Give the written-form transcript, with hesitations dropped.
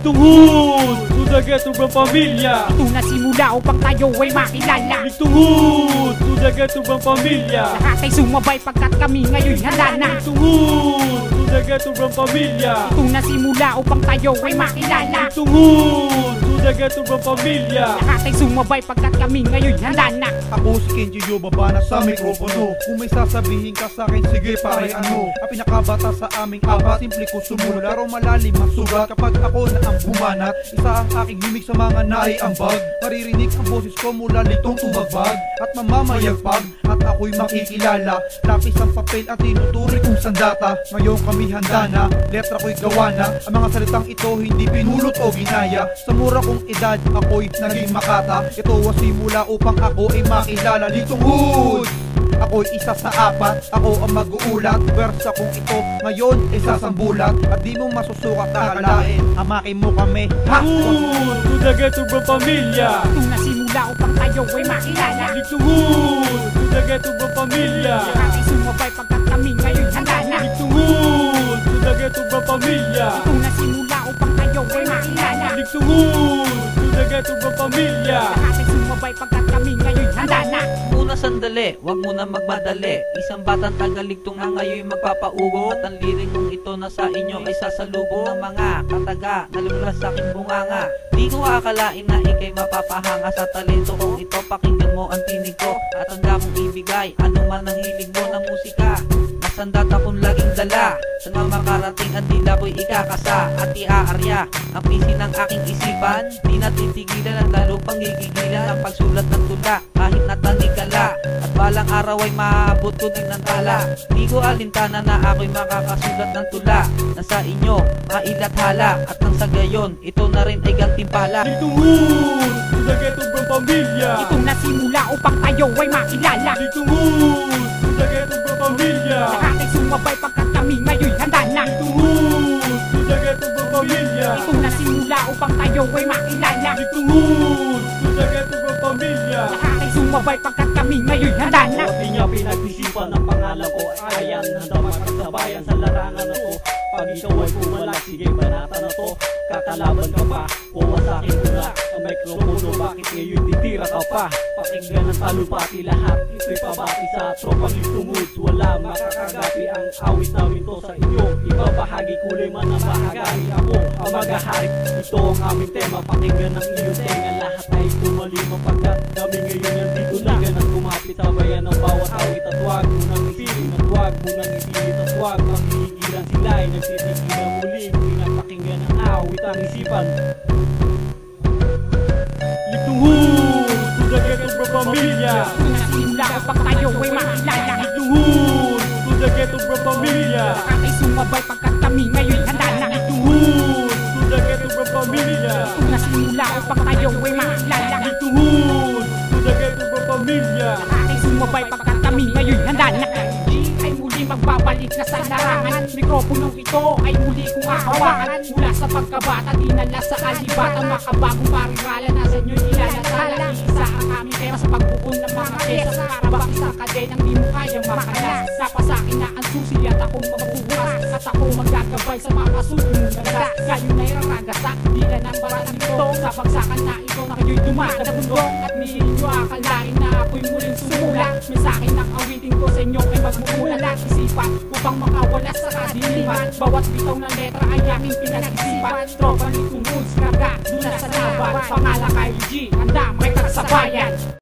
Ligtungud, sudagat ubang pamilya. Ito na simula upang tayo ay makilala. Ligtungud, sudagat ubang pamilya. Lahat ay sumabay pagkat kami ngayon handa na. Ligtungud, sudagat ubang pamilya. Ito na simula upang tayo ay makilala. Ligtungud, sudagat ubang pamilya. Lahat ay sumabay pagkat kami ngayon handa na. Ako si Kenji Baba na sa mikropono. Kung may sasabihin ka sa akin, sige pare ano. Ang pinakabata sa aming apat, simple ko sumulat. Pero malalim ang sugat kapag ako na ang bumanat. Isa ang aking himig sa mga naiambag. Maririnig ang boses ko mula litong tumagbag at mamamayagpag. At ako'y makikilala. Lapis ang papel at tinuturi kong sandata. Ngayon kami handa na, letra ko'y gawa na. Ang mga salitang ito hindi pinulot o ginaya. Sa mura kong edad ako'y naging makata. Ito ang simula upang ako ay makilala. Ligtungud, ako'y isa sa apat, ako ang mag-uulat. Versa kong ito ngayon ay sasambulat. At di mo masusukat kakalain, amakin mo kami. Ligtungud, sudagat ubang pamilya. Ito na simula upang tayo ay makilala. Ligtungud, sudagat ubang pamilya. Lahat ay sumabay pagkat kami ngayon handa na. Ligtungud, sudagat ubang pamilya. Ito na simula upang tayo ay makilala. Ligtungud, sudagat ubang pamilya. Lahat ay sumabay pagkat kami ngayon handa na. Muna sandali, wag muna magmadali. Isang batang tagaligtong na ngayon magpapaugo. At ang liring kong ito na sa inyo ay sasalubong ng mga kataga na lumulas sa aking bunganga. Di ko akalain na ikay mapapahanga sa talento kong ito. Pakinggan mo ang tinig ko at handa kong ibigay ano man ang hilig mo na musika. Nasandat akong laging dala. Sa mga makarating ang dila ko'y ikakasa at iaarya ang pisi ng aking isipan. Di natitigilan ang lalo pang gigigilan ang pagsulat ng tula kahit natanikala. At balang araw ay maaabot ko din ng tala. Di ko alintana na ako'y makakasulat ng tula na sa inyo mailathala. At nang sa gayon, ito na rin ay gantimpala. Ligtungud, sudagat ubang pamilya. Ito na simula upang tayo ay makilala. Ligtungud, sudagat ubang pamilya. Lahat ay sumabay pagkat kami ngayon handa na. Ligtungud, sudagat ubang pamilya. Ito na simula upang tayo ay makilala. Ligtungud, sudagat ubang pamilya. Lahat ay sumabay pagkat kami ngayon handa na. Di niya pinag-isipan ang pangalan ko ay ayan. Handa magkasabayan sa larangan na to. Pag ikaw ay pumalag, sige banata na to. Kakalaban ka pa, kuha sa akin mula ang mikropono, bakit ngayon titira ka pa? Pakinggan ang talupati lahat, ito'y pabati sa tropang Ligtungud. Wala makakagapi ang awit namin to sa inyo. Ibabahagi kulay man ang bahagari ako ang maghahari. Ito ang aming tema, pakinggan ang iyong tenga. Lahat ay tumalima pagkat kami ngayon nandito na. Ganang kumapit sa bayan ng bawat awit. At huwag mo nang ipilit at huwag mo nang ipilit at huwag mang hihigilan sila ay nagtitigil na muli. Pinapakinggan ang awit ang isipan. Ligtungud, sudagat ubang pamilya. Ito na simula upang tayo ay makilala. Ligtungud, sudagat ubang pamilya. Lahat ay sumabay pagkat kami ngayon handa na. Ligtungud, sudagat ubang pamilya. Ito na simula upang tayo ay makilala. Ligtungud, sudagat ubang pamilya. Lahat ay sumabay pagkat kami ngayon handa na. Ay muli magbabalik na sa larangan. Mikroponong ito ay muli kong hahawakan. Mula sa pagkabata, dinala sa alibatan. Makabagong parirala na sa inyo'y ilalatala. Isa ang aming tema sa pagbukong ng mga kesa. Karabak isa ka din ang di mo kayang makalas. Napasakin na ang susi at akong magbubukas. At ako magagabay sa mga kasunod na ngayon ay raragasak, di ka nang barat nito. Sa bagsakan na ito na kayo'y dumadabundong. At hindi nyo akalain na ako'y muling sumula. Mensahe ng awitin ko sa inyo ay magmumulalat isipan upang makawala sa kadiliman. Bawat bitaw ng letra ay aking pinag-isipan. Tropa Ligtungud, karga, dula sa laban. Pangalan kay G, handa may tagsabayan.